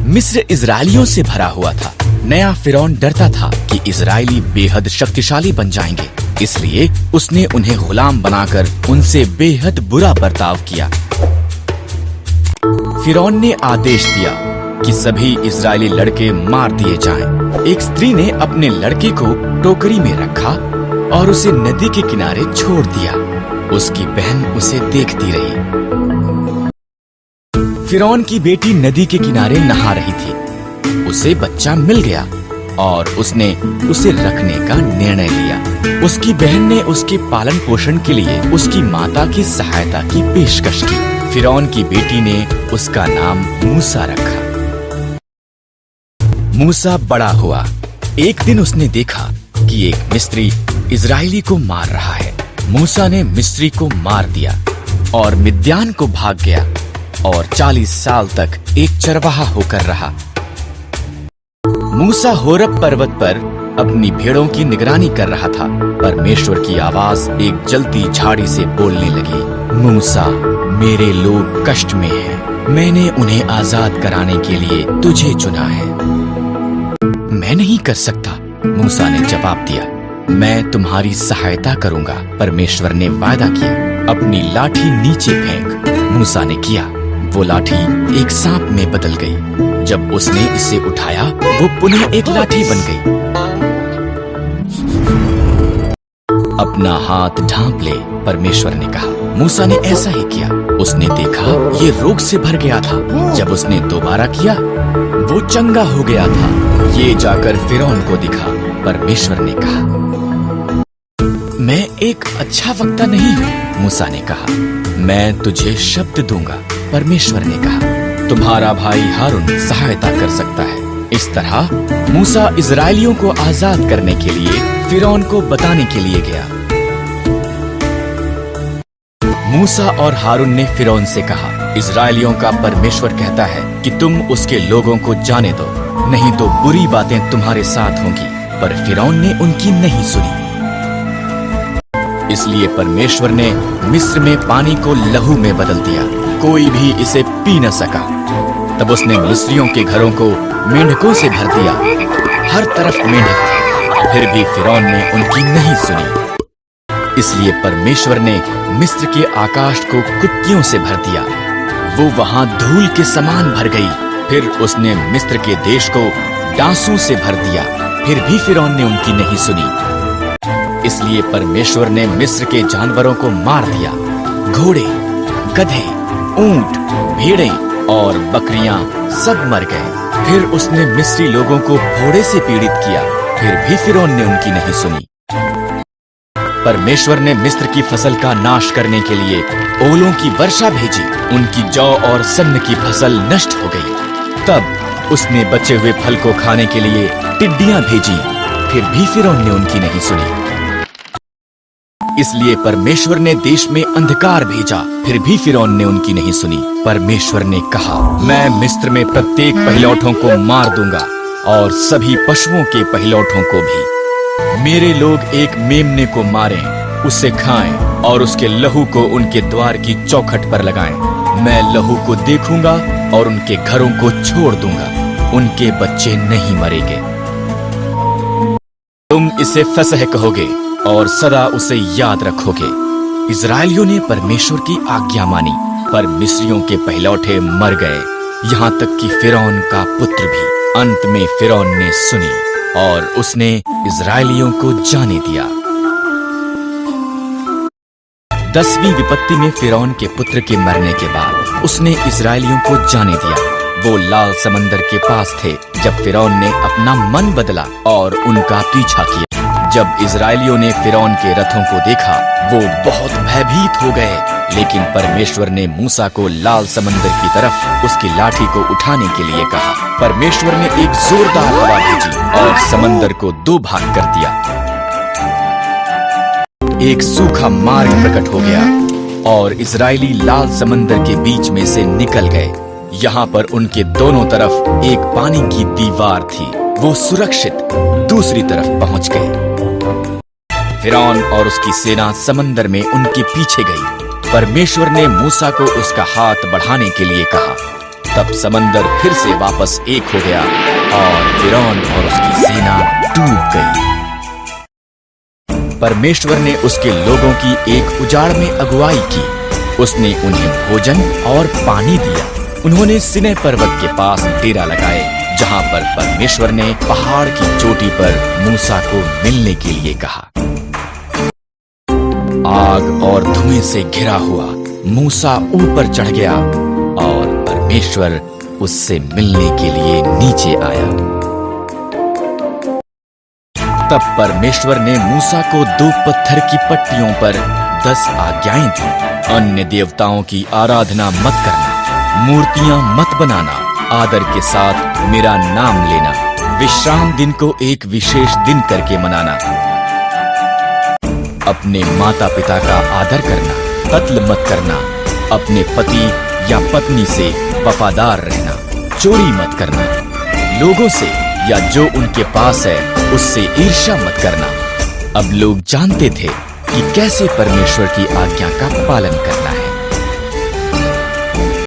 मिस्र इजरायलियों से भरा हुआ था। नया फिरौन डरता था कि इजरायली बेहद शक्तिशाली बन जाएंगे, इसलिए उसने उन्हें गुलाम बनाकर उनसे बेहद बुरा बर्ताव किया। फिरौन ने आदेश दिया कि सभी इजरायली लड़के मार दिए जाएं। एक स्त्री ने अपने लड़के को टोकरी में रखा और उसे नदी के किनारे छोड़ दिया। उसकी बहन उसे देखती रही। फिरौन की बेटी नदी के किनारे नहा रही थी। उसे बच्चा मिल गया और उसने उसे रखने का निर्णय लिया। उसकी बहन ने उसके पालन पोषण के लिए उसकी माता की सहायता की पेशकश की। फिरौन की बेटी ने उसका नाम मूसा रखा। मूसा बड़ा हुआ। एक दिन उसने देखा कि एक मिस्री इजरायली को मार रहा है। मूसा ने मिस्री को मार दिया और मिद्यान को भाग गया और 40 साल तक एक चरवाहा होकर रहा। मूसा होरब पर्वत पर अपनी भेड़ों की निगरानी कर रहा था। परमेश्वर की आवाज एक जलती झाड़ी से बोलने लगी, मूसा, मेरे लोग कष्ट में हैं। मैंने उन्हें आजाद कराने के लिए तुझे चुना है। मैं नहीं कर सकता, मूसा ने जवाब दिया। मैं तुम्हारी सहायता करूंगा, परमेश्वर ने वादा किया। अपनी लाठी नीचे फेंक। मूसा ने किया। वो लाठी एक सांप में बदल गई। जब उसने इसे उठाया, वो पुनः एक लाठी बन गई। अपना हाथ ढांप ले, परमेश्वर ने कहा। मूसा ने ऐसा ही किया। उसने देखा ये रोग से भर गया था। जब उसने दोबारा किया, वो चंगा हो गया था। ये जाकर फिरौन को दिखा। परमेश्वर ने कहा, मैं एक अच्छा वक्ता नहीं हूँ। मूसा ने कहा, मैं तुझे शब्द दूंगा। परमेश्वर ने कहा, तुम्हारा भाई हारून सहायता कर सकता है। इस तरह मूसा इजरायलियों को आजाद करने के लिए फिरौन को बताने के लिए गया। मूसा और हारून ने फिरौन से कहा, इजरायलियों का परमेश्वर कहता है कि तुम उसके लोगों को जाने दो, नहीं तो बुरी बातें तुम्हारे साथ होंगी। पर फिरौन ने उनकी नहीं सुनी। इसलिए परमेश्वर ने मिस्र में पानी को लहू में बदल दिया। कोई भी इसे पी न सका। तब उसने मिस्रियों के घरों को मेंढकों से भर दिया। हर तरफ मेंढक थे, फिर भी फिरौन ने उनकी नहीं सुनी। इसलिए परमेश्वर ने मिस्र के आकाश को कुत्तियों से भर दिया। वो वहां धूल के समान भर गई। फिर उसने मिस्र के देश को डांसों से भर दिया। फिर भी फिरौन ने उनकी नहीं सुनी। इसलिए परमेश्वर ने मिस्र के जानवरों को मार दिया। घोड़े, गधे, ऊंट, भेड़ें और बकरियां सब मर गए। फिर उसने मिस्री लोगों को फोड़े से पीड़ित किया। फिर भी फिरौन ने उनकी नहीं सुनी। परमेश्वर ने मिस्र की फसल का नाश करने के लिए ओलों की वर्षा भेजी। उनकी जौ और सन्न की फसल नष्ट हो गई। तब उसने बचे हुए फल को खाने के लिए टिड्डियां भेजी। फिर भी फिरौन ने उनकी नहीं सुनी। इसलिए परमेश्वर ने देश में अंधकार भेजा। फिर भी फिरौन ने उनकी नहीं सुनी। परमेश्वर ने कहा, मैं मिस्र में प्रत्येक पहिलौठों को मार दूंगा और सभी पशुओं के पहिलौठों को भी। मेरे लोग एक मेमने को मारें, उसे खाएं और उसके लहू को उनके द्वार की चौखट पर लगाएं। मैं लहू को देखूंगा और उनके घरों को छोड़ दूंगा। उनके बच्चे नहीं मरेंगे। तुम इसे फसह कहोगे और सदा उसे याद रखोगे। इजरायलियों ने परमेश्वर की आज्ञा मानी, पर मिस्रियों के पहिलौठे मर गए, यहाँ तक कि फिरौन का पुत्र भी। अंत में फिरौन ने सुनी और उसने इजरायलियों को जाने दिया। 10वीं विपत्ति में फिरौन के पुत्र के मरने के बाद उसने इजरायलियों को जाने दिया। वो लाल समंदर के पास थे जब फिरौन ने अपना मन बदला और उनका पीछा किया। जब इजरायलियों ने फिरौन के रथों को देखा, वो बहुत भयभीत हो गए। लेकिन परमेश्वर ने मूसा को लाल समंदर की तरफ उसकी लाठी को उठाने के लिए कहा। परमेश्वर ने एक जोरदार हवा भेजी और समंदर को 2 भाग कर दिया। एक सूखा मार्ग प्रकट हो गया और इजरायली लाल समंदर के बीच में से निकल गए। यहाँ पर उनके दोनों तरफ एक पानी की दीवार थी। वो सुरक्षित दूसरी तरफ पहुंच गए। फिरौन और उसकी सेना समंदर में उनके पीछे गई। परमेश्वर ने मूसा को उसका हाथ बढ़ाने के लिए कहा। तब समंदर फिर से वापस एक हो गया और फिरौन और उसकी सेना डूब गई। परमेश्वर ने उसके लोगों की एक उजाड़ में अगुवाई की। उसने उन्हें भोजन और पानी दिया। उन्होंने सिनै पर्वत के पास डेरा लगाए, जहां पर परमेश्वर ने पहाड़ की चोटी पर मूसा को मिलने के लिए कहा। आग और धुएं से घिरा हुआ मूसा ऊपर चढ़ गया और परमेश्वर उससे मिलने के लिए नीचे आया। तब परमेश्वर ने मूसा को 2 पत्थर की पट्टियों पर 10 आज्ञाएं दी। अन्य देवताओं की आराधना मत करना, मूर्तियां मत बनाना, आदर के साथ मेरा नाम लेना, विश्राम दिन को एक विशेष दिन करके मनाना, अपने माता पिता का आदर करना, कत्ल मत करना, अपने पति या पत्नी से वफादार रहना, चोरी मत करना, लोगों से या जो उनके पास है उससे ईर्ष्या मत करना। अब लोग जानते थे कि कैसे परमेश्वर की आज्ञा का पालन करना है।